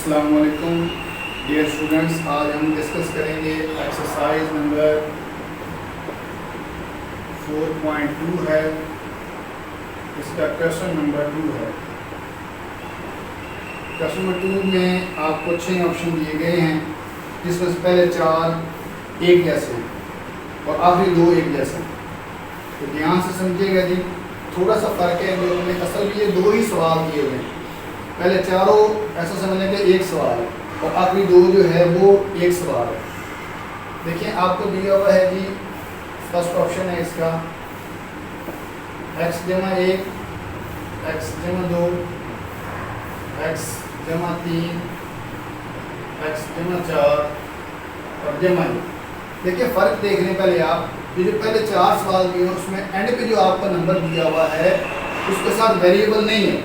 अस्सलाम वालेकुम dear students. आज हम डिस्कस करेंगे एक्सरसाइज नंबर 4.2 है। इसका क्वेश्चन नंबर 2 है। क्वेश्चन नंबर 2 में आपको 6 ऑप्शन दिए गए हैं, जिसमें से पहले 4 एक जैसे हैं और आखिरी 2 एक जैसे हैं। तो ध्यान से समझिएगा जी, थोड़ा सा फ़र्क है। जो हमने असल में ये 2 ही सवाल दिए हुए हैं। पहले चारों ऐसा समझने के एक सवाल है और आखिरी 2 जो है वो एक सवाल है। देखिए आपको दिया हुआ है जी, फर्स्ट ऑप्शन है इसका x जमा 1, x जमा 2, x जमा 3, x जमा 4 और जमा 1। देखिए फ़र्क देख लें पहले आप। ये जो पहले 4 सवाल दिए हैं उसमें एंड पे जो आपका नंबर दिया हुआ है उसके साथ वेरिएबल नहीं है,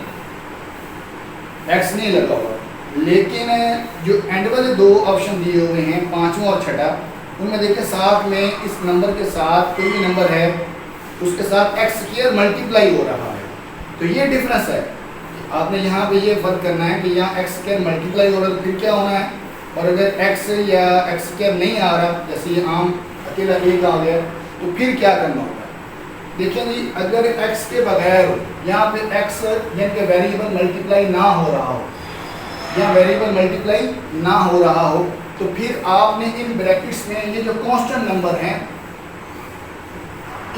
एक्स नहीं लगा हुआ। लेकिन जो एंड वाले 2 ऑप्शन दिए हुए हैं, 5वां और 6वां, उनमें देखिए साथ में इस नंबर के साथ कोई भी नंबर है उसके साथ एक्स स्क्वायर मल्टीप्लाई हो रहा है। तो ये डिफरेंस है। आपने यहाँ पे ये फ़र्क करना है कि यहाँ एक्स स्क्वायर मल्टीप्लाई हो रहा है तो फिर क्या होना है, और अगर एक्स या एक्स स्क्वायर नहीं आ रहा, जैसे ये आम अकेला एक आ गया, तो फिर क्या करना होगा। देखिए जी, अगर x के बगैर यहाँ पे x यानी कि वेरिएबल मल्टीप्लाई ना हो रहा हो या वेरिएबल मल्टीप्लाई ना हो रहा हो, तो फिर आपने इन ब्रैकेट्स में ये जो कांस्टेंट नंबर हैं,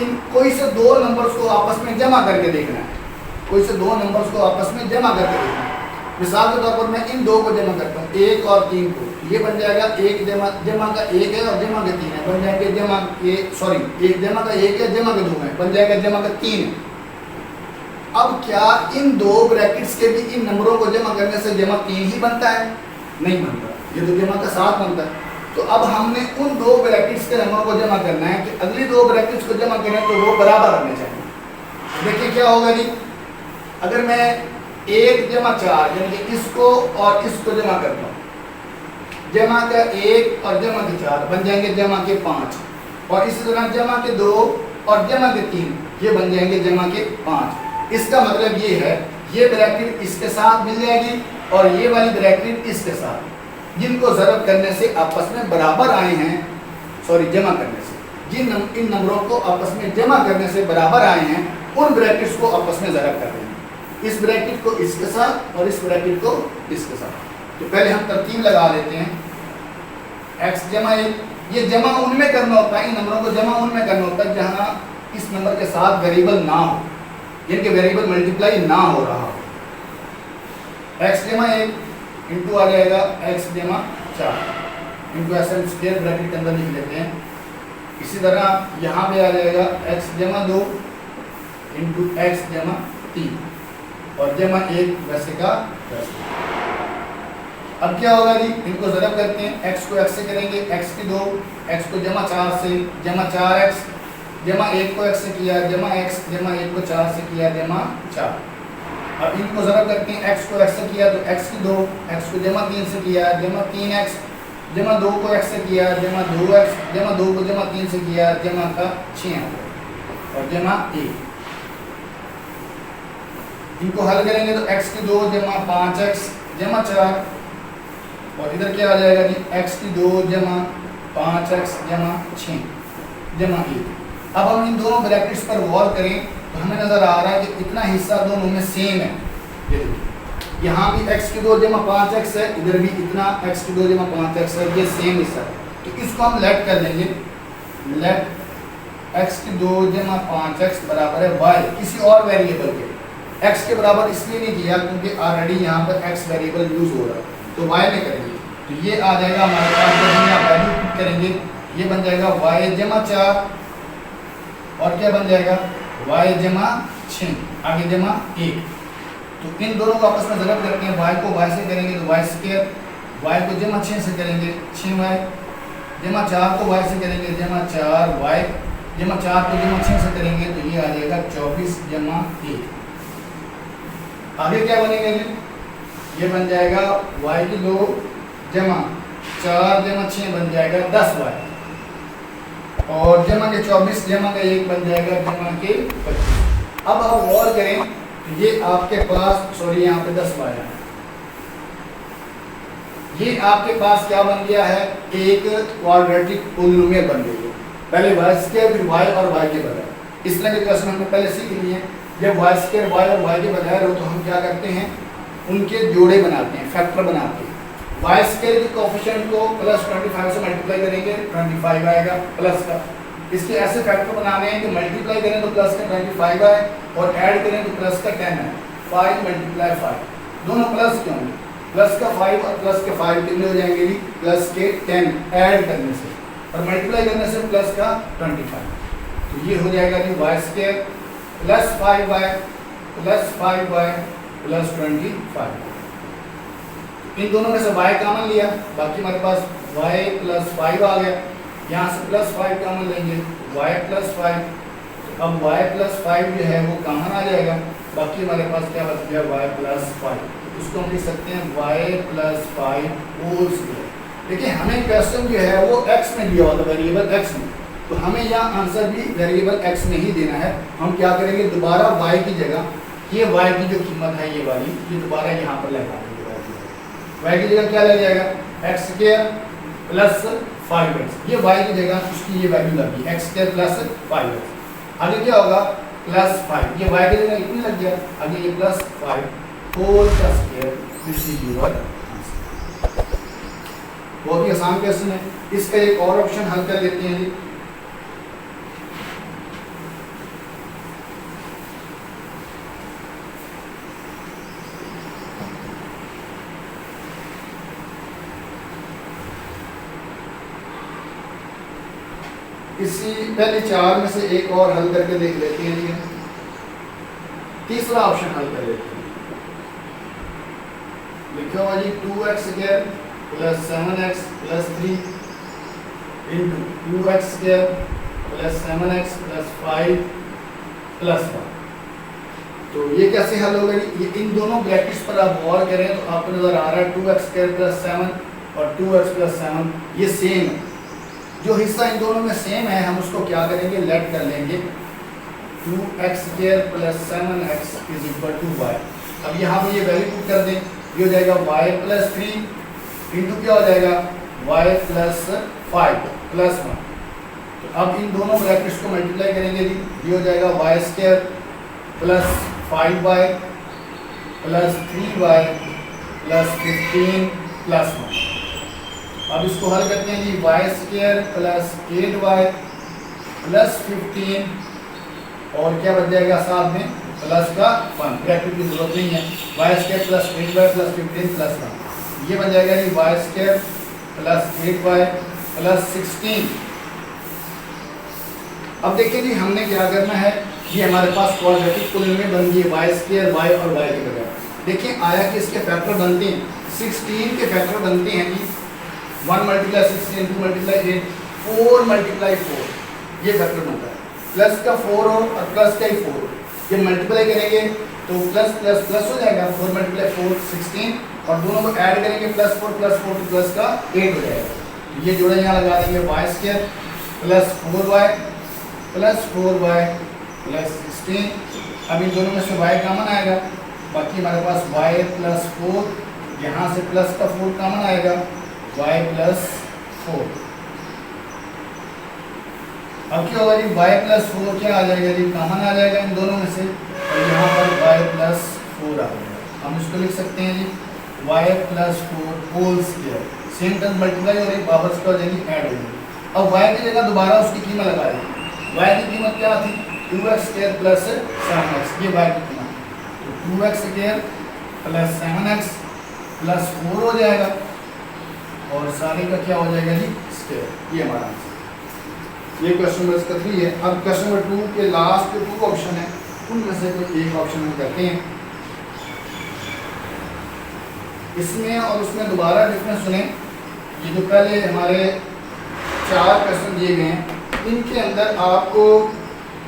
इन कोई से 2 नंबर्स को आपस में जमा करके देखना है। कोई से 2 नंबर्स को आपस में जमा करके देखना है। मिसाल के तौर पर मैं इन 2 को जमा करता हूँ, 1 और 3 को। ये बन जाएगा 1 जमा का 1 है और जमा का 3 है, बन जाएंगे जमा के 1 जमा का 1 है, जमा का 2 है, बन जाएगा जमा का 3 है। अब क्या इन 2 ब्रैकेट्स के भी इन नंबरों को जमा करने से जमा 3 ही बनता है? नहीं बनता, ये तो जमा का 7 बनता है। तो अब हमने उन 2 ब्रैकेट्स के नंबर को जमा करना है कि अगली 2 ब्रैकेट्स को जमा करें तो वो बराबर होने चाहिए। देखिए क्या होगा जी, अगर मैं 1 जमा 4 यानी कि इसको और इसको जमा करता हूँ, जमा का 1 और जमा के 4 बन जाएंगे जमा के 5, और इसी तरह जमा के 2 और जमा के 3 ये बन जाएंगे जमा के 5। इसका मतलब ये है, ये ब्रैकेट इसके साथ मिल जाएगी और ये वाली ब्रैकेट इसके साथ, जिनको ज़रब करने से आपस में बराबर आए हैं, जमा करने से, जिन इन नंबरों को आपस में जमा करने से बराबर आए हैं, उन ब्रैकेट्स को आपस में ज़रब कर रहे हैं। इस ब्रैकेट को इसके साथ और इस ब्रैकेट को इसके साथ। तो पहले हम तरतीब लगा लेते हैं। x जमा 1, ये जमा उनमें करना होता है, इन नंबरों को जमा उनमें करना होता है जहाँ इस नंबर के साथ वेरिएबल ना हो, यानी कि वेरिएबल मल्टीप्लाई ना हो रहा हो। x जमा 1 इंटू आ जाएगा x जमा 4 इंटू ऐसे स्क्वायर ब्रैकेट के अंदर लिख लेते हैं। इसी तरह यहाँ पे आ जाएगा x जमा 2 इंटू x जमा 3 और जमा 1 वैसे का वैसे। अब क्या होगा जी, इनको ज़रब करते हैं। x को x से करेंगे, x की 2, x को जमा 4 से, जमा 4x, जमा 1 को x से किया, जमा x, जमा 1 को 4 से किया, जमा 4। अब इनको ज़रब करते हैं। x को x से किया तो x की 2, x को जमा 3 से किया, जमा 3x, जमा 2 को x से किया, जमा 2x, जमा 2 को जमा 3 से किया, जमा का 6 और जमा 1। इनको हल करेंगे तो x की 2 जमा 5x जमा 4, और इधर क्या आ जाएगा जी, x की 2 जमा 5x जमा 6 जमा 1। अब हम इन दोनों ब्रैकेट्स पर गौर करें तो हमें नज़र आ रहा है कि इतना हिस्सा दोनों में सेम है। ये देखिए, यहाँ भी x की 2 जमा 5x है, इधर भी इतना x की 2 जमा 5x है, ये सेम हिस्सा है। तो इसको हम लेट कर लेंगे। लेट x की 2 जमा 5x बराबर है y, किसी और वेरिएबल के। x के बराबर इसलिए नहीं किया क्योंकि ऑलरेडी यहाँ पर x वेरिएबल यूज हो रहा है, तो y में करेंगे। तो ये आ जाएगा हमारे पास, जब हम यहाँ वैल्यू पुट करेंगे ये बन जाएगा y जमा 4 और क्या बन जाएगा y जमा 6 आगे जमा 1। तो इन दोनों को आपस में ज़रब करके y को y से करेंगे तो y स्क्वायर, y को जमा 6 से करेंगे 6y, जमा 4 को y से करेंगे जमा 4y, जमा 4 को जमा 6 से करेंगे तो ये आ जाएगा 24 जमा 1। आगे क्या बनेगा जी, ये बन जाएगा y की 2 जमा 4 जमा 6 बन जाएगा 10y, और जमा के 24 जमा का 1 बन जाएगा जमा के 25। अब आप गौर करें तो ये आपके पास यहाँ पे 10y है, ये आपके पास क्या बन गया है, एक क्वाड्रेटिक पोलिनोमियल बन गई है। पहले वाई स्क्वायर फिर वाई और वाई के बगैर। इस तरह के क्वेश्चन हमने पहले सीख लिए हैं। जब वाई स्क्वायर वाई और वाई के बगैर हो तो हम क्या करते हैं, उनके जोड़े बनाते हैं, फैक्टर बनाते हैं। वाई स्क्वायर के कोफिशिएंट को प्लस 25 से मल्टीप्लाई करेंगे 25 आएगा प्लस का। इसके ऐसे फैक्टर बनाने हैं कि मल्टीप्लाई करें तो प्लस का 25 आए और ऐड करें तो प्लस का 10 है। 5 × 5 दोनों प्लस क्यों होंगे, प्लस का 5 और प्लस के 5 कितने हो जाएंगे जी, प्लस के 10 ऐड करने से और मल्टीप्लाई करने से प्लस का 25। तो ये हो जाएगा जी y square plus 5y plus 5y plus 25। इन दोनों में से y कॉमन लिया, बाकी हमारे पास y प्लस 5 आ गया। यहाँ से प्लस 5 कॉमन लेंगे, y प्लस 5। अब y प्लस 5 जो है वो कॉमन आ जाएगा, बाकी हमारे पास क्या बच गया, y प्लस 5। उसको हम लिख सकते हैं y प्लस 5 होल स्क्वायर। देखिए हमें क्वेश्चन जो है वो x में दिया हुआ था, वेरिएबल x में, तो हमें यहाँ आंसर भी वेरिएबल x में ही देना है। हम क्या करेंगे, दोबारा y की जगह ये y की जो कीमत है ये वाली, ये दोबारा यहाँ पर लगा देंगे। y की जगह क्या लग जाएगा, x स्क्वायर प्लस 5x, ये y की जगह उसकी ये वैल्यू लगी x स्क्वायर प्लस 5x। आगे क्या होगा, प्लस 5, ये y की जगह इतनी लग गया, आगे ये plus 5 whole square. This is your answer. बहुत ही आसान क्वेश्चन है। इसका एक और ऑप्शन हल कर लेते हैं जी। इसी पहले 4 में से एक और हल करके देख लेते हैं जी। तीसरा ऑप्शन हल कर लेते हैं। लिखा हुआ जी 2x square plus 7x plus 3 into 2x square plus 7x plus 5 plus 1। तो ये कैसे हल होगा जी, ये इन दोनों ब्रैकेट्स पर आप गौर करें तो आपको नजर आ रहा है 2x स्क्वायर प्लस 7 और 2x प्लस 7 ये सेम है। जो हिस्सा इन दोनों में सेम है हम उसको क्या करेंगे, लेट कर लेंगे 2x square plus 7x is equal to y। अब यहाँ पर ये वैल्यू पुट कर दें, ये हो जाएगा y प्लस 3 इंटू क्या हो जाएगा y प्लस 5 प्लस 1। तो अब इन दोनों ब्रैकेट्स को मल्टीप्लाई करेंगे जी, ये हो जाएगा y square plus 5y plus 3y plus 15 plus 1। अब इसको हल करते हैं जी, y square plus 8y plus 15 और क्या बच जाएगा साथ में प्लस का 1, ब्रैकेट की जरूरत नहीं है। y square plus 8y plus 15 plus 1, ये बन जाएगा जी y square plus 8y plus 16। अब देखिए जी हमने क्या करना है, ये हमारे पास क्वाड्रेटिक पोलिनोमियल बन गई y स्क्वायर y और y के बगैर। देखिए आया कि इसके फैक्टर बनते हैं, 16 के फैक्टर बनते हैं जी 1 × 16 2 × 8 4 × 4, ये फैक्टर बनता है। प्लस का 4 और प्लस का ही 4, ये मल्टीप्लाई करेंगे तो प्लस प्लस प्लस हो जाएगा 4 × 4 16 और दोनों को ऐड करेंगे प्लस 4 तो प्लस का 8 हो जाएगा। तो ये जोड़े यहाँ लगा देंगे y square plus 4y plus 4y plus 16। अब इन दोनों में से y कॉमन आएगा, बाकी हमारे पास y प्लस 4, यहाँ से प्लस का 4 कॉमन आएगा y प्लस 4। अब क्या होगा जी, y प्लस 4 क्या आ जाएगा जी, कॉमन आ जाएगा इन दोनों में से और यहाँ पर y प्लस 4 आ जाएगा। हम इसको लिख सकते हैं जी y plus 4 whole square. Same term multiply हो रही, पावर्स क्या हो जाएगी, ऐड हो जाएगी। अब y की जगह दोबारा उसकी कीमत लगा देंगे। y की कीमत क्या थी, 2x स्क्वायर प्लस 7x, ये y की कीमत। तो 2x square plus 7x plus 4 हो जाएगा और सारे का क्या हो जाएगा जी, स्क्वायर। ये हमारा आंसर। ये क्वेश्चन नंबर इसका 3 है। अब क्वेश्चन नंबर 2 के लास्ट 2 ऑप्शन है, उनमें से कोई एक ऑप्शन हम करते हैं। इसमें और उसमें दोबारा डिफरेंस सुने। ये जो पहले हमारे 4 क्वेश्चन दिए गए हैं, इनके अंदर आपको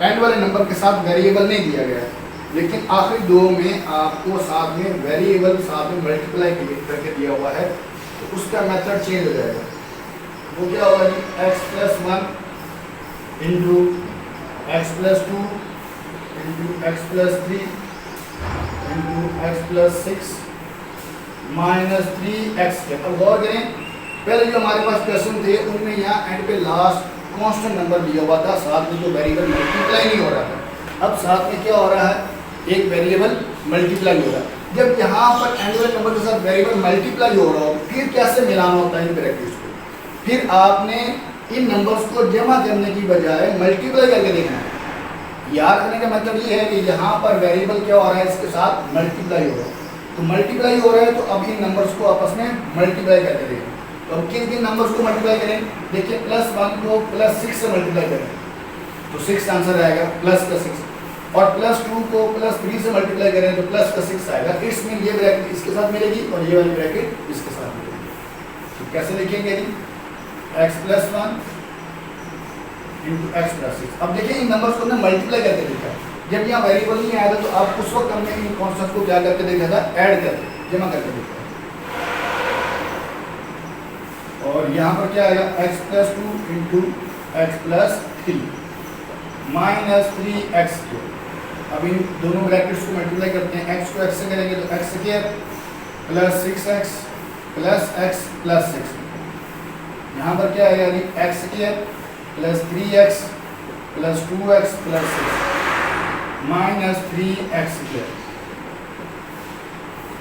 एंड वाले नंबर के साथ वेरिएबल नहीं दिया गया है, लेकिन आखिरी 2 में आपको साथ में वेरिएबल साथ में मल्टीप्लाई करके दिया हुआ है। तो उसका मेथड चेंज हो जाएगा। वो क्या होगा जी, x plus 1 into x plus 2 into x plus 3 into x plus 6 -3x²। अब गौर करें, पहले जो हमारे पास क्वेश्चन थे उनमें यहाँ एंड पे लास्ट कांस्टेंट नंबर दिया हुआ था, साथ में जो वेरिएबल मल्टीप्लाई नहीं हो रहा था। अब साथ में क्या हो रहा है, एक वेरिएबल मल्टीप्लाई हो रहा है। जब यहाँ पर एंड वाले नंबर के साथ वेरिएबल मल्टीप्लाई हो रहा हो फिर कैसे मिलाना होता है इन ब्रैकेट्स को, फिर आपने इन नंबर्स को जमा करने की बजाय मल्टीप्लाई करके देखना है। याद रखने का मतलब ये है कि यहाँ पर वेरिएबल क्या हो रहा है, इसके साथ मल्टीप्लाई हो रहा है, तो मल्टीप्लाई हो रहा है तो अब इन नंबर्स को आपस में मल्टीप्लाई करके देखें। तो अब किन किन नंबर्स को मल्टीप्लाई करें, देखिए +1 को +6 से मल्टीप्लाई करें तो 6 आंसर आएगा, +6, और +2 को +3 से मल्टीप्लाई करें तो +6 आएगा। इट्स मीन ये ब्रैकेट इसके साथ मिलेगी और ये वाली ब्रैकेट इसके साथ मिलेगी। तो कैसे लिखेंगे जी, x+1 इंटू x+6। अब देखिए इन नंबर्स को हमने मल्टीप्लाई करके देखा, जब यहाँ वेरिएबल नहीं आया था तो आप उस वक्त हमने इन कॉन्सेप्ट को क्या करके देखा था, ऐड करके जमा करके देखा। और यहाँ पर क्या आएगा, x+2 इंटू x+3 -3x²। अब इन दोनों ब्रैकेट्स को मल्टीप्लाई करते हैं, x को x से करेंगे तो x² +6x +x+6। यहाँ पर क्या आएगा, x² +3x +2x +6 -3x²।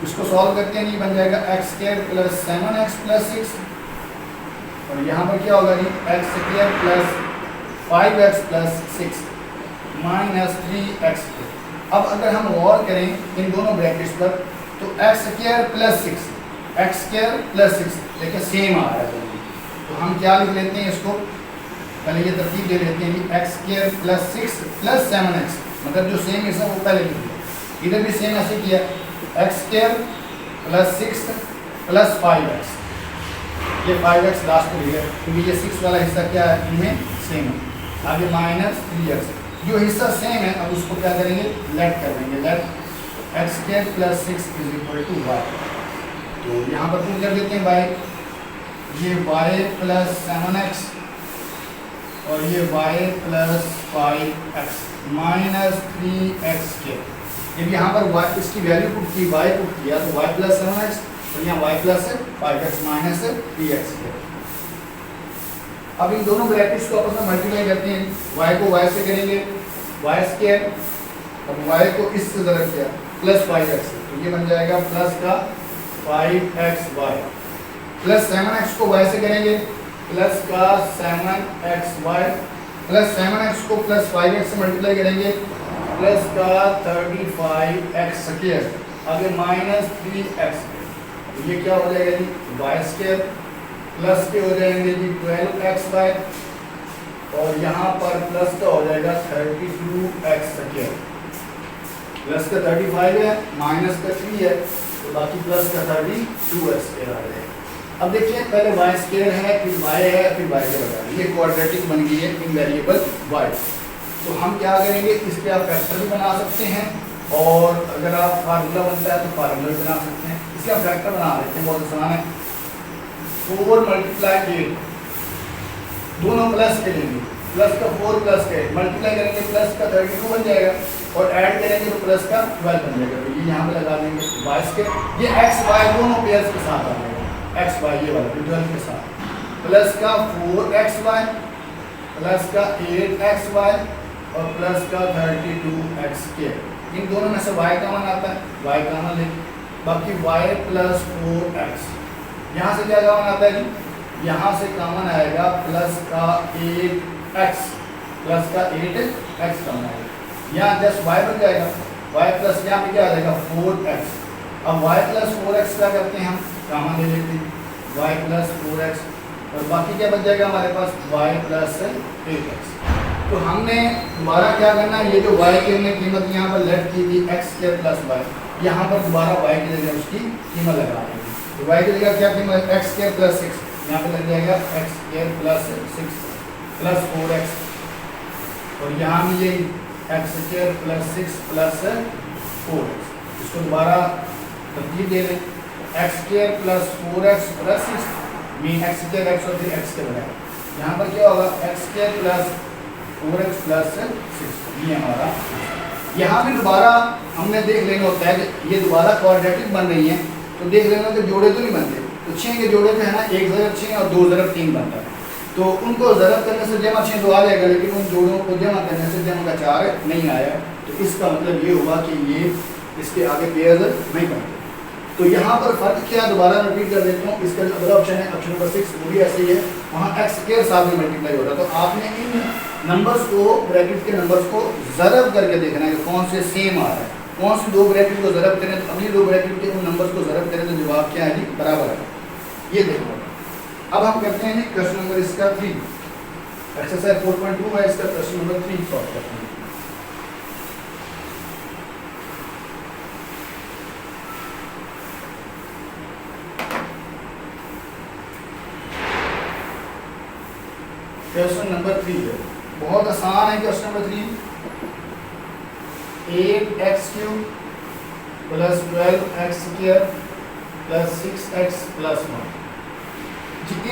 इसको सॉल्व करते हैं, ये बन जाएगा x² +7x +6, और यहाँ पर क्या होगा, x² +5x +6 -3x²। अब अगर हम गौर करें इन दोनों ब्रैकेट्स पर तो x² +6 देखिए सेम आ रहा है दोनों, तो हम क्या लिख लेते हैं इसको, पहले ये तरतीब दे लेते हैं, x² +6 +7x, मतलब जो सेम है वो पहले लिख दिया, इधर भी सेम ऐसे किया, x² +6 +5x, ये 5x लास्ट में लिखा क्योंकि ये 6 वाला हिस्सा क्या है, इनमें सेम है। आगे -3x, जो हिस्सा सेम है अब उसको क्या करेंगे, लेट कर देंगे, लेट x² +6 = y। तो यहाँ पर प्रूव कर देते हैं y, ये y +7x और ये y +5x -3x²। जब यहाँ पर y इसकी वैल्यू पुट की, y पुट किया तो y +7x और यहाँ y +5x -3x²। अब इन दोनों ब्रैकेट्स को आपस में मल्टीप्लाई करते हैं, y को y से करेंगे y², अब y को इससे ज़रा किया +5x, तो ये बन जाएगा प्लस का 5xy, +7x को y से करेंगे प्लस का 7xy, +7x को +5x से मल्टीप्लाई करेंगे प्लस का 35x², आगे -3x, तो ये क्या हो जाएगा जी, y² प्लस के हो जाएंगे जी 12xy, और यहाँ पर प्लस का हो जाएगा 32x², प्लस का 35 है माइनस का 3 है तो बाकी प्लस का 32x² आ जाएगा। अब देखिए पहले y² है, फिर y है, फिर y के बराबर, ये क्वाड्रेटिक बन गई है इन वेरिएबल y। तो हम क्या करेंगे, इस पे आप फैक्टर भी बना सकते हैं, और अगर आप फार्मूला बनता है तो फार्मूला भी बना सकते हैं। इसका फैक्टर बना लेते हैं, बहुत आसान है, 4 × 8, दोनों प्लस के लेंगे, प्लस का 4 प्लस का 8 मल्टीप्लाई करेंगे प्लस का 32 बन जाएगा, और ऐड करेंगे तो प्लस का 12 बन जाएगा। तो ये यहाँ पे लगा देंगे y², ये x y दोनों पेयर्स के साथ आ जाएगा, x y ये वाला 12 के साथ, प्लस का 4xy प्लस का 8xy और प्लस का 32x²। इन दोनों में से y कॉमन आता है, y कॉमन ले, बाकी y +4x, यहाँ से क्या कॉमन आता है जी, यहाँ से कॉमन आएगा प्लस का 8x, प्लस का 8x कॉमन आएगा, यहाँ जस्ट y बन जाएगा, y प्लस यहाँ पे क्या आ जाएगा 4x। अब y +4x क्या करते हैं, हम कॉमन ले लेते हैं, y +4x, और बाकी क्या बच जाएगा हमारे पास y +8x। तो हमने दोबारा क्या करना है, ये जो y की हमने कीमत यहाँ पर लेट की थी x² + y, यहाँ पर दोबारा y की जगह उसकी कीमत लगा देंगे। तो y की जगह क्या कीमत, x² + 6, यहाँ पे लग जाएगा x² + 6 + 4x, और यहाँ भी ये x² + 6 + 4x। इसको दोबारा तरतीब दे दें, x² + 4x + 6 mean x² x और फिर x के बराबर, यहाँ पर क्या होगा x² + 4x + 6, ये हमारा। यहाँ भी दोबारा हमने देख लेना होता है कि ये दोबारा क्वाड्रेटिक बन रही है, तो देख लेना कि जोड़े तो नहीं बनते, तो 6 के जोड़े में है ना 1 ज़रब 6 और 2 ज़रब 3 बनता है, तो उनको ज़रब करने से जमा 6 तो आ जाएगा, लेकिन उन जोड़ों को जमा करने से जमा का 4 नहीं आया, तो इसका मतलब ये हुआ कि ये इसके आगे पेयर नहीं बनते। तो यहाँ पर फर्क क्या, दोबारा रिपीट कर देता हूँ, इसका अगला ऑप्शन है ऑप्शन नंबर 6, वो भी ऐसे ही है, वहाँ एक्स स्क्वायर साथ में मल्टीप्लाई होता है। तो आपने इन नंबर्स को, ब्रैकेट के नंबर्स को ज़रब करके देखना है कि कौन से सेम आ रहा है, कौन सी दो ब्रैकेट को ज़रब करें तो अगली दो ब्रैकेट के उन नंबर्स को ज़रब करें तो जवाब क्या है जी, बराबर है। ये देखो, अब हम करते हैं क्वेश्चन नंबर इसका 3, एक्सरसाइज 4.2 है, इसका क्वेश्चन नंबर 3 सॉल्व करते हैं। क्वेश्चन नंबर 3 है, बहुत आसान है question number 3। 8x³ plus 12x² plus 6x plus 1।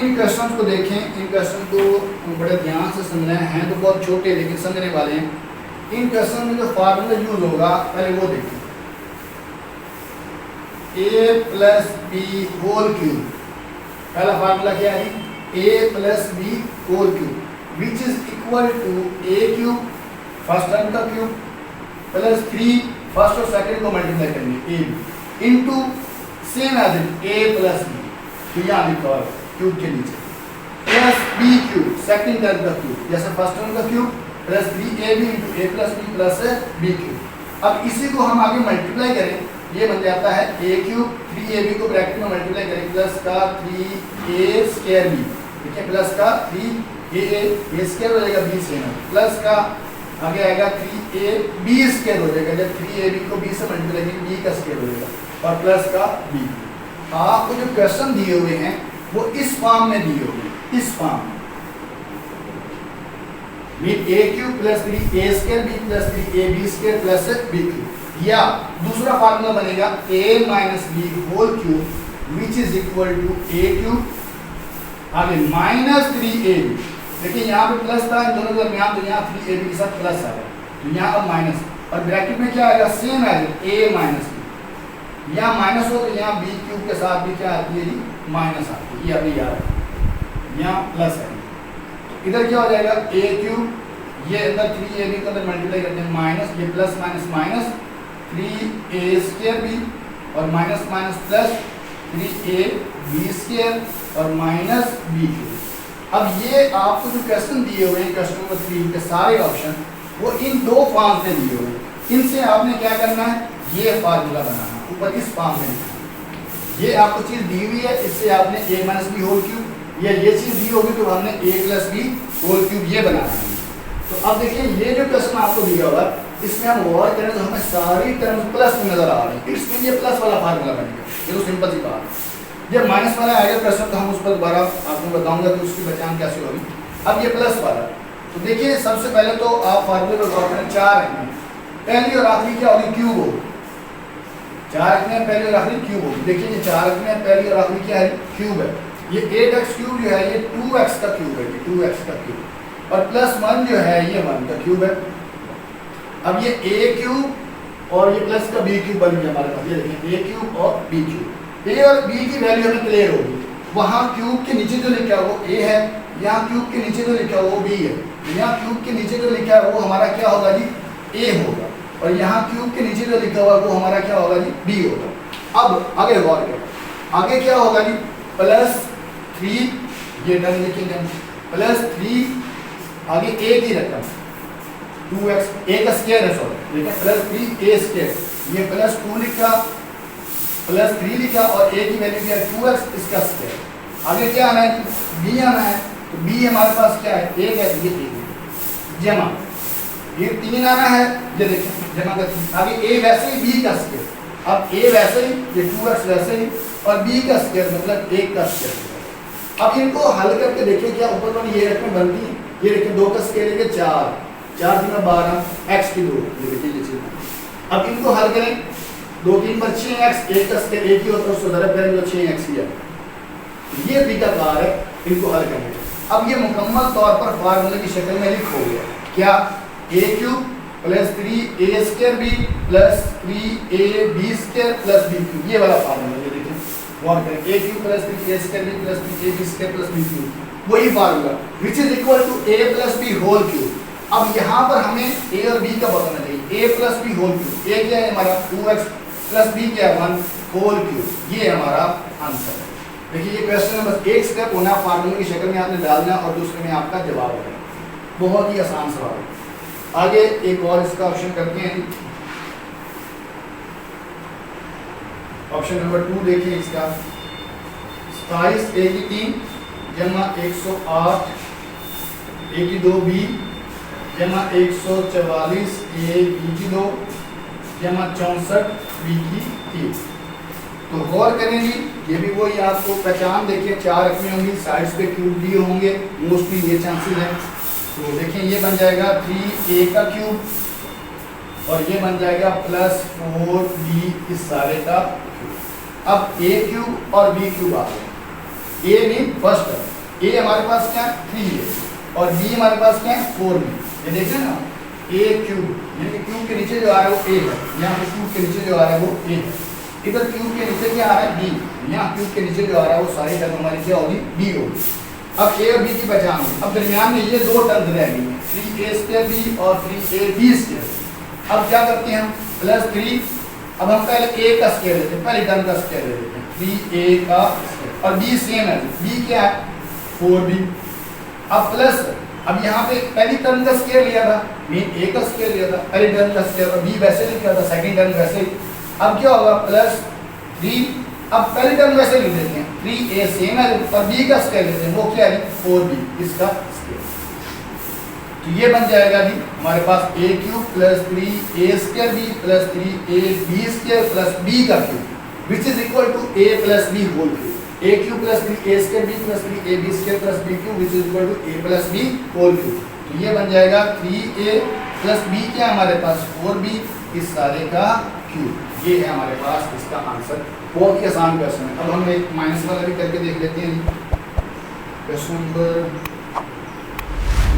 इन क्वेश्चन को देखें, इन क्वेश्चन को बड़े ध्यान से समझना है तो बहुत छोटे लेकिन समझने वाले हैं। इन क्वेश्चन में जो फार्मूला यूज होगा पहले वो देखें। a plus B whole cube, पहला फार्मूला क्या है, a plus B whole cube which is equal to a³ first term का क्यूब प्लस 3 फर्स्ट और सेकंड को मल्टीप्लाई करेंगे a into same as a plus B, तो यहाँ लिखा हुआ क्यूब के नीचे plus B cube second term का क्यूब, जैसे फर्स्ट टर्म का cube plus 3ab into a plus B plus b cube. अब इसी को हम आगे मल्टीप्लाई करें, ये बन जाता है a³ 3ab को ब्रैकेट में मल्टीप्लाई करें प्लस का 3a² b, ठीक है, प्लस का 3a² हो जाएगा b से प्लस का आगे आएगा 3ab² हो जाएगा, जब 3ab को b से मल्टीप्लाई करेंगे b का स्क्वायर हो जाएगा और प्लस का b। आपको जो क्वेश्चन दिए हुए हैं वो इस फॉर्म में दिए हुए हैं, इस फॉर्म में a³ plus 3a² b plus 3ab² plus b³, या दूसरा फार्मूला बनेगा a minus B whole cube which is equal to a³ आगे माइनस 3ab। देखिए यहाँ पे प्लस था इन दोनों के दरमियान, तो यहाँ 3ab के साथ प्लस आ गया, तो यहाँ अब माइनस, और ब्रैकेट में क्या आएगा, same as a minus B, यहाँ माइनस हो तो यहाँ b³ के साथ भी क्या आती है जी, माइनस आती है, ये अभी याद है, यहाँ प्लस है, तो इधर क्या हो जाएगा a³, ये अंदर 3ab के अंदर मल्टीप्लाई करते हैं माइनस, ये plus minus minus 3a² b और माइनस माइनस प्लस 3ab² और माइनस b³। अब ये आपको जो क्वेश्चन दिए हुए हैं क्वेश्चन नंबर 3 के सारे ऑप्शन वो इन दो फॉर्म में दिए हुए हैं, इनसे आपने क्या करना है, ये फार्मूला बनाना ऊपर इस फॉर्म में लिखना। ये आपको चीज़ दी हुई है, इससे आपने a minus B whole cube, या ये चीज़ दी होगी तो हमने a plus B whole cube ये बनाना है। तो अब देखिए ये जो क्वेश्चन आपको दिया हुआ इसमें हम गौर करें तो हमें सारी टर्म्स प्लस में नजर आ रही है, इसमें ये प्लस वाला फार्मूला बनेगा, ये तो सिंपल सी बात है। जब माइनस वाला आएगा क्वेश्चन तो हम उस पर दोबारा आपको बताऊंगा कि उसकी पहचान कैसे होगी। अब ये प्लस वाला, तो देखिए सबसे पहले तो आप फार्मूले पर गौर करें, 4 रखने, पहली और आखिरी क्या होगी, क्यूब होगी, 4 रखने पहली और आखिरी क्यूब होगी। देखिए ये 4 रखने पहली और आखिरी क्या है, क्यूब है। ये 8x³ जो है ये 2x का क्यूब है, 2x का क्यूब, और प्लस 1 जो है ये 1 का क्यूब है। अब ये a³ और ये प्लस का b³ बन गया हमारे पास, ये देखिए a³ और b³। a और b की वैल्यू हमें क्लियर होगी, वहाँ क्यूब के नीचे जो लिखा है वो a है, यहाँ क्यूब के नीचे जो लिखा है वो b है, यहाँ क्यूब के नीचे जो लिखा है वो हमारा क्या होगा जी, a होगा, और यहाँ क्यूब के नीचे जो लिखा हुआ वो हमारा क्या होगा जी, b होगा। अब आगे गौर करें, आगे क्या होगा जी, प्लस 3, ये डन लिखेंगे प्लस 3 आगे a की रकम 2x, a का स्क्वायर है सॉरी, ठीक है, प्लस 3a², ये प्लस 2 लिखा प्लस 3 लिखा और a की वैल्यू क्या है 2x, इसका स्क्वायर। आगे क्या आना है, b आना है, तो b हमारे पास क्या है, 1 है, ये 1 जमा, ये 3 आना है, ये देखिए जमा का 3, आगे a वैसे ही b का स्क्वायर, अब a वैसे ही, ये 2x वैसे ही, और b का स्क्वायर मतलब 1 का स्क्वायर। अब इनको हल करके देखिए क्या ऊपर वाली ये रकम बनती है, ये देखिए 2 का स्क्वायर लेके 4, 4 3 12, x की 2, ये देखिए ये चीज। अब इनको हल करें, 2 3 पर 6x, 1 का स्क्वायर 1 ही होता है, उसको ज़रा करेंगे तो 6x ही है। ये तरीका कार है इनको हल करने का। अब ये मुकम्मल तौर पर फार्मूले की शक्ल में लिखो गया, क्या a³ plus 3a² b plus 3ab² plus b³, ये वाला फार्मूला, ये देखिए गौर करें, a cube plus b a square b plus b a b square plus B cube, वही formula which is equal to a plus B whole cube. अब यहाँ पर हमें ए और बी का बताना चाहिए, ए प्लस बी होल क्यूब, ए क्या है हमारा 2x प्लस बी क्या है 1 होल क्यूब, ये हमारा आंसर है। देखिए ये क्वेश्चन है, बस एक स्टेप होना फार्मूले की शक्ल में आपने डालना और दूसरे में आपका जवाब है, बहुत ही आसान सवाल है। आगे एक और इसका ऑप्शन करते हैं, ऑप्शन नंबर 2 देखिए इसका, 27 ए की 3 जमा 108 ए की 2 बी जमा 144 ए बी की 2 जमा 64 बी की 3। तो गौर करें जी, ये भी वही आपको पहचान देखिए, 4 रकमें होंगी, साइड्स पे क्यूब दिए होंगे, मोस्टली ये चांसेस है। तो देखें ये बन जाएगा 3a का क्यूब और ये बन जाएगा प्लस 4b इस सारे का क्यूब। अब a क्यूब और b क्यूब आ गए, a mean first term, a हमारे पास क्या है 3a और b हमारे पास क्या है 4b। ये देख रहे हैं ना, a क्यूब यानी कि क्यूब के नीचे जो आ रहा है वो a है, यहाँ पे क्यूब के नीचे जो आ रहा है वो a है, इधर क्यूब के नीचे क्या आ रहा है b, यहाँ क्यूब के नीचे जो आ रहा है वो सारी टर्म हमारी क्या होगी b होगी। अब a और b की पहचान होगी, अब दरमियान में ये दो टर्म रह गई हैं 3a स्क्वायर b और 3ab स्क्वायर। अब क्या करते हैं हम प्लस 3, अब हम पहले a का स्क्वायर लेते हैं, पहली टर्म का स्क्वायर ले लेते हैं 3a का स्क्वायर और b सेम है, b क्या है 4b। अब प्लस, अब यहाँ पे पहली टर्म का स्क्वायर लिया था, मीन a का स्क्वायर लिया था, पहली टर्म का स्क्वायर और b वैसे लिखा था, सेकंड टर्म वैसे ही। अब क्या होगा प्लस 3, अब पहली टर्म वैसे लिख देते हैं 3a सेम है और b का स्क्वायर लेते हैं, वो क्या है 4b इसका स्क्वायर। तो ये बन जाएगा जी हमारे पास a cube plus 3a square b plus 3ab square plus b का cube which is equal to a plus b whole cube. a cube plus 3a square b plus 3ab square plus b cube which is equal to a plus b whole cube. तो ये बन जाएगा 3a plus b क्या हमारे पास 4b इस सारे का cube. ये है हमारे पास इसका आंसर, बहुत ही आसान क्वेश्चन है। अब हम एक माइनस वाला भी करके देख लेते हैं। क्वेश्चन नंबर,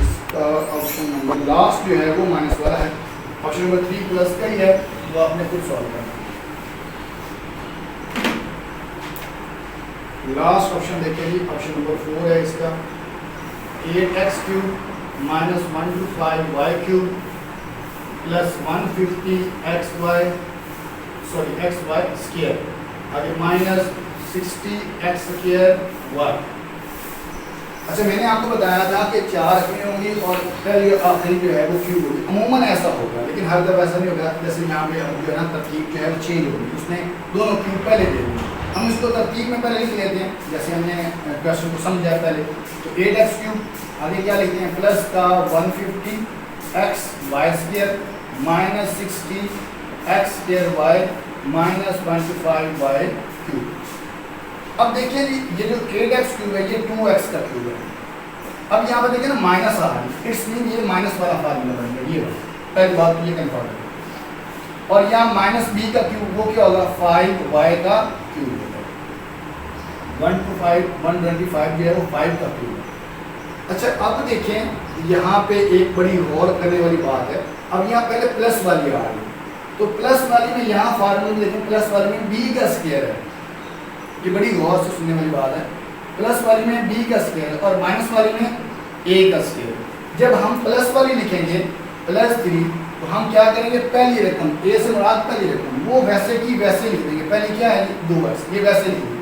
इसका ऑप्शन नंबर लास्ट जो है वो माइनस वाला है, ऑप्शन नंबर 3 प्लस का ही है, वो आपने खुद सॉल्व करना है। लास्ट ऑप्शन देखिए जी, ऑप्शन नंबर 4 है इसका, 8x cube minus 125y cube plus 150xy square, आगे माइनस 60x स्क्वायर y। अच्छा मैंने आपको बताया था कि 4 रकमें होंगी और पहली आखिरी जो है वो क्यूब होगी, अमूमन ऐसा होगा, लेकिन हर दफ़ा ऐसा नहीं होगा। जैसे यहाँ पे जो है ना तरतीब जो है वो चेंज होगी, उसने दोनों क्यूब पहले दे देंगे, हम इसको तरतीब में पहले लिख लेते हैं जैसे हमने क्वेश्चन को समझा पहले। तो 8x क्यूब, आगे क्या लिखते हैं प्लस का 150x Y square minus 60x square Y minus 25y cube. अब देखिए जी ये जो 8x क्यूब है ये 2x का क्यूब है। अब यहाँ पर देखिए ना माइनस आ रहा है, इट्स मीन ये माइनस वाला फार्मूला बन गया, ये पहली बात तो ये कंफर्म है। और यहाँ माइनस b का क्यूब वो क्या होगा 5y का क्यूब होगा, 1 to 5 125 जो है वो 5 का क्यूब है। अच्छा अब देखें यहाँ पे एक बड़ी गौर करने वाली बात है, अब यहाँ पहले प्लस वाली आ रही है, तो प्लस वाली में यहाँ फार्मूला देखें, प्लस वाली में b का स्क्वायर है, ये बड़ी गौर से सुनने वाली बात है। प्लस वाली में b का स्क्वायर और माइनस वाली में a का स्क्वायर। जब हम प्लस वाली लिखेंगे प्लस 3 तो हम क्या करेंगे पहली रकम a से मुराद पहली रकम वो वैसे की वैसे लिख देंगे, पहली क्या है 2x ये वैसे लिख देंगे,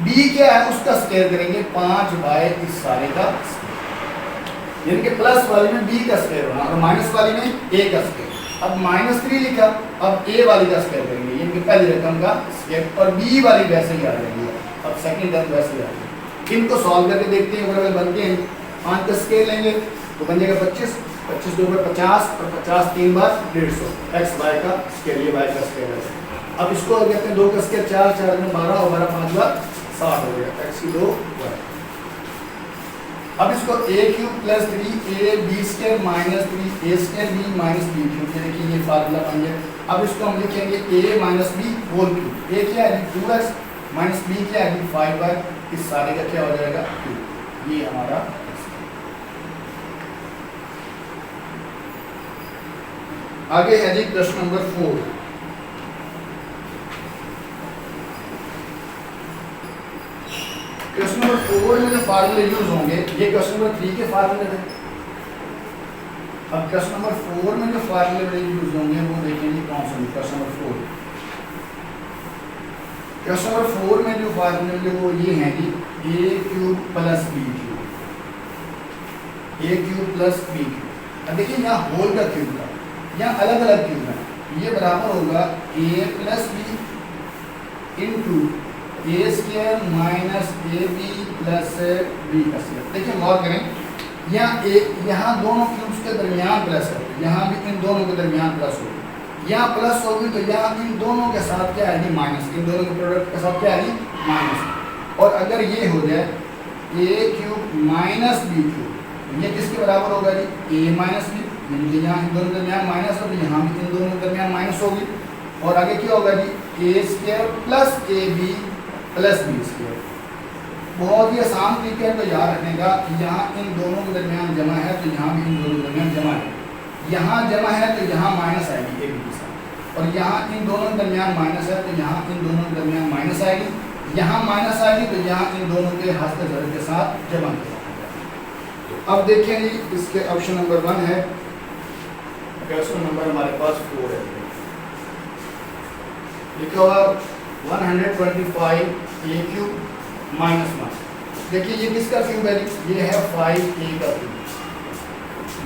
b क्या है उसका स्क्वायर करेंगे 5y इस सारे का स्क्वायर, यानी कि प्लस वाली में b का स्क्वायर होना और माइनस वाली में a का स्क्वायर। अब माइनस 3 लिखा, अब a वाली का स्क्वायर करेंगे यानी कि पहली रकम का स्क्वायर और b वाली वैसे ही आ जाएगी, अब सेकंड टर्म वैसे ही आ जाएगी। इनको सॉल्व करके देखते हैं, अगर बनते हैं 5 का स्क्वायर लेंगे तो बन जाएगा 25, 25 2 पर 50 और 50 3 बार 150 x y का स्क्वायर, ये y का स्क्वायर है। अब इसको अगर कहते हैं 2 का स्क्वायर 4 4 में 12 और 12 5 बार 60 हो गया x की 2 y। अब इसको a cube plus 3ab square minus 3a square b minus b cube, ये देखिए ये फार्मूला बन गया। अब इसको हम लिखेंगे a minus b whole cube, a क्या है 2x माइनस b क्या है 5y, इस सारे का क्या हो जाएगा क्यूब, ये हमारा। आगे है जी प्रश्न नंबर 4। क्वेश्चन नंबर 4 में जो फार्मूले यूज होंगे ये क्वेश्चन नंबर 3 के फार्मूले थे। अब क्वेश्चन नंबर 4 में जो फार्मूले यूज होंगे वो देखेंगे कौन सा। क्वेश्चन नंबर 4 में जो फार्मूले वो ये हैं कि a cube plus b cube, a cube plus b cube. अब देखिए यहाँ होल का क्यूब था, यहाँ अलग अलग क्यूब है, ये बराबर होगा a plus B into A square minus A B plus B का स्क्वायर। देखिए गौर करें, यहाँ दोनों क्यूब्स के दरमियान प्लस है, यहाँ भी इन दोनों के दरमियान प्लस होगी, यहाँ प्लस होगी तो यहाँ इन दोनों के साथ क्या आएगी माइनस, इन दोनों के प्रोडक्ट के साथ क्या आएगी माइनस। और अगर ये हो जाए ए क्यूब माइनस बी क्यूब, ये किसके बराबर होगा जी ए माइनस बी, यानी कि यहाँ इन दोनों के दरमियान माइनस हो तो यहाँ भी इन दोनों के दरमियान माइनस होगी। और आगे क्या होगा जी a square plus a B plus b square. बहुत ही आसान तरीके है तो याद रखने का कि यहाँ इन दोनों के दरमियान जमा है तो यहाँ भी इन दोनों के दरमियान जमा है, यहाँ जमा है तो यहाँ माइनस आएगी ए बी के साथ, और यहाँ इन दोनों के दरमियान माइनस है तो यहाँ इन दोनों के दरमियान माइनस आएगी, यहाँ माइनस आएगी तो यहाँ इन दोनों के हस्त ज़र के साथ जमा किया। अब देखें जी इसके ऑप्शन नंबर 1 है, क्वेश्चन नंबर हमारे पास 4 है, लिखा हुआ 125 ए क्यूब माइनस 1। देखिए ये किसका क्यूब है, ये है 5a का क्यूब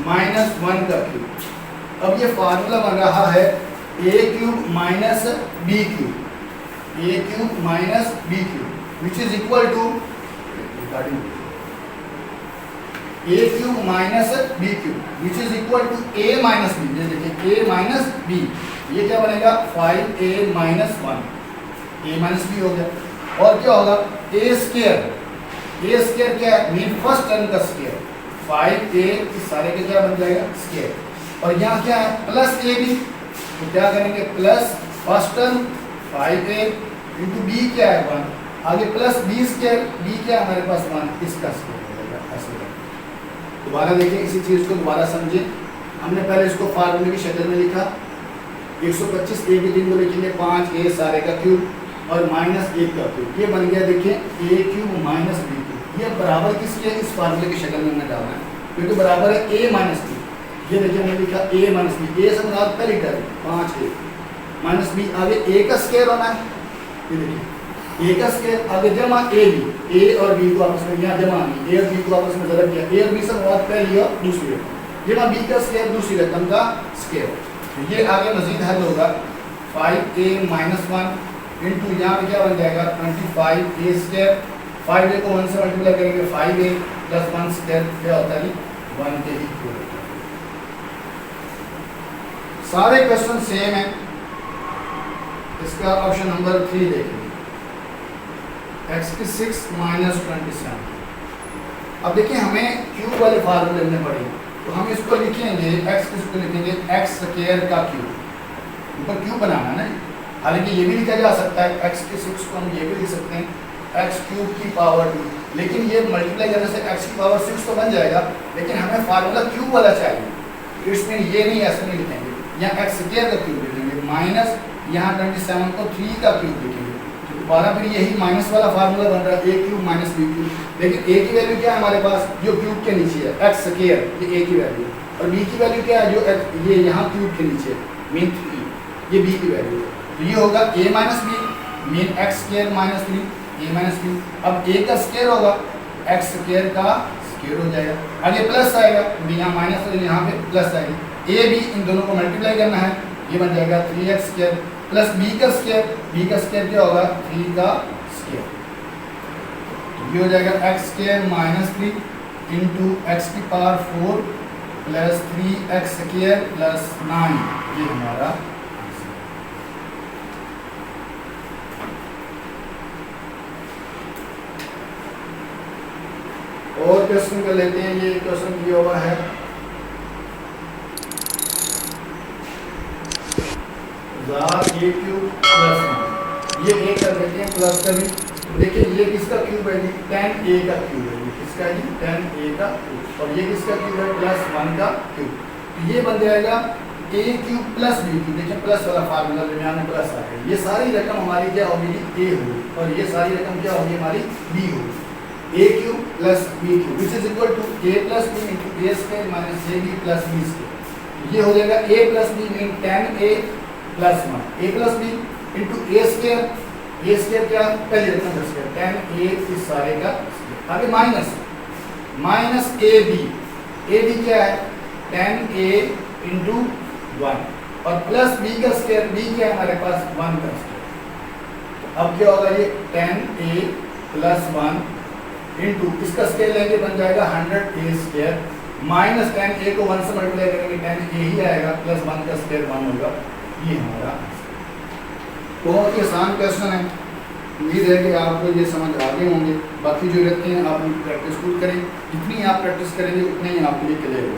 माइनस 1 का क्यूब। अब ये फार्मूला बन रहा है a cube minus B cube, a cube minus B cube which is equal to a cube minus B cube which is equal to a minus B. ये देखिए a minus B, ये क्या बनेगा 5a minus 1, a minus B हो गया। और क्या होगा a स्क्वायर क्या है मीन फर्स्ट टर्म का स्क्वायर, 5a इस सारे के क्या बन जाएगा स्क्वायर। और यहाँ क्या है प्लस ए बी, तो क्या करेंगे plus first term 5a into B क्या है 1, आगे प्लस बी स्क्वायर, बी क्या है हमारे पास 1, इसका स्क्वायर हो जाएगा ऐसे। दोबारा देखें इसी चीज़ को दोबारा समझें। हमने पहले इसको फार्मूले की शक्ल में लिखा, 125 ए की 3 को लिखेंगे 5a सारे का क्यूब और माइनस 1 का क्यूब, ये बन गया देखिए a cube minus B cube. ये बराबर किसके है इस फार्मूले की शक्ल में हमने डालना है क्योंकि बराबर है a माइनस बी। ये देखिए हमने लिखा a माइनस बी, a से मुराद पहली टर्म 5a माइनस बी, आगे a का स्क्वायर होना है, ये देखिए a का स्क्वायर आगे जमा a बी, a और b को आपस में यहाँ जमा नहीं, a और b को आपस में ज़रब किया, a और b से मुराद पहली और दूसरी रकम, जमा b का स्क्वायर दूसरी रकम का स्क्वायर। ये आगे मजीद हल होगा 5a माइनस 1 इंटू यहाँ पे क्या बन जाएगा 25a स्क्वायर, 5a को 1 से मल्टीप्लाई करेंगे 5a प्लस 1 स्क्वायर क्या होता है 1 के इक्वल। सारे क्वेश्चन सेम है। इसका ऑप्शन नंबर 3 देखेंगे x6 माइनस 27। अब देखिए हमें क्यूब वाले फार्मूले में पढ़े तो हम इसको लिखेंगे x को लिखेंगे x स्क्वायर का क्यूब, ऊपर क्यूब बनाना है ना। हालांकि ये भी लिखा जा सकता है x6 को हम ये भी लिख सकते हैं x क्यूब की पावर 2, लेकिन ये मल्टीप्लाई करने से x की पावर 6 तो बन जाएगा, लेकिन हमें फार्मूला क्यूब वाला चाहिए। इसमें ये नहीं ऐसे नहीं लिखेंगे, यहाँ x स्क्वायर का क्यूब लिखेंगे माइनस यहाँ 27 को 3 का क्यूब लिखेंगे, दोबारा फिर यही माइनस वाला फार्मूला बन रहा है a cube minus B cube. लेकिन a की वैल्यू क्या है हमारे पास जो क्यूब के नीचे है x स्क्वायर, ये a की वैल्यू, और b की वैल्यू क्या है जो ये यहाँ क्यूब के नीचे मीन 3, ये b की वैल्यू है। तो ये होगा a minus B mean X square minus 3 a minus B. अब a का स्क्वायर होगा x स्क्वायर का स्क्वायर हो जाएगा, आगे प्लस आएगा क्योंकि यहाँ माइनस है यहाँ पे प्लस आएगी, a b इन दोनों को मल्टीप्लाई करना है, ये बन जाएगा 3x स्क्वायर प्लस b का स्क्वायर, b का स्क्वायर क्या होगा 3 का स्क्वायर, ये हो जाएगा x square minus 3 into x की power 4 plus 3x square plus 9, ये हमारा और क्वेश्चन कर लेते हैं। ये क्वेश्चन दिया हुआ है a क्यूब प्लस 9, ये a कर देते हैं प्लस का भी। देखिए ये किसका क्यूब है 10a का क्यूब है, किसका है 10a का क्यूब, और ये किसका क्यूब है प्लस 1 का क्यूब। तो ये बन जाएगा a cube plus b cube. देखिए प्लस वाला फार्मूला दरमियान में प्लस आ गया, ये सारी रकम हमारी क्या होगी a होगी और ये सारी रकम क्या होगी हमारी b होगी। A cube plus B cube which is equal to a plus B into A square minus A B plus b square. ये हो जाएगा a plus b mean 10a plus 1 a plus B into A square क्या पहले रखना square 10a इस सारे का square. आगे माइनस ए बी क्या है 10a इंटू 1 और प्लस बी का स्क्वायर बी क्या है हमारे पास 1 का स्क्वायर। अब क्या होगा ये 10a प्लस 1 इंटू इसका स्क्वायर लेंगे बन जाएगा 100a स्क्वायर माइनस 10a को 1 से मल्टीप्लाई करेंगे 10a ही आएगा प्लस 1 का स्क्वायर 1 होगा। ये हमारा बहुत ही आसान क्वेश्चन है। उम्मीद है कि आपको ये समझ आ गए होंगे। बाकी जो रहते हैं आप प्रैक्टिस खुद करें, जितनी आप प्रैक्टिस करेंगे उतने ही आपके लिए क्लियर होगा।